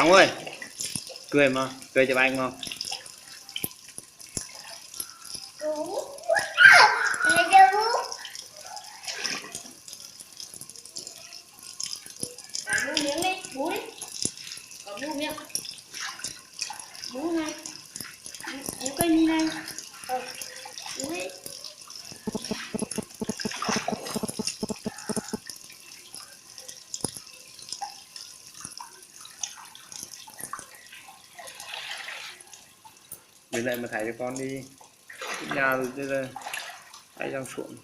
Phong ơi, cười mà, cười chụp anh không? Bú miếng đi, bú đi. Có bú miệng. Bú này. Bú cây như này. Bú đi. Để lại mà thải cho con đi. Nhà rồi bây giờ hay đang xuống.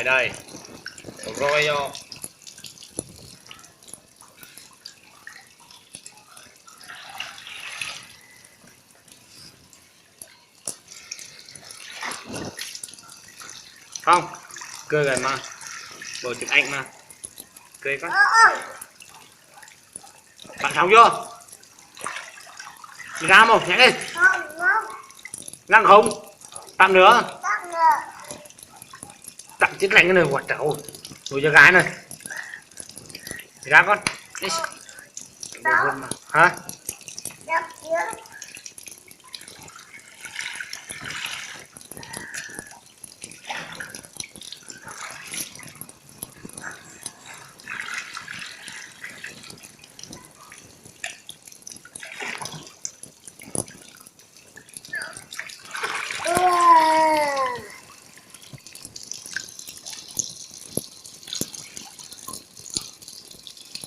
Đây rồi vô. Không cười rồi mà bộ chụp ảnh mà cười con bạn xong chưa đi ra một nhảy đi răng không tạm nữa tặng chiếc lạnh cái này quạt trầu rồi cho gái này đi ra con đi. Hả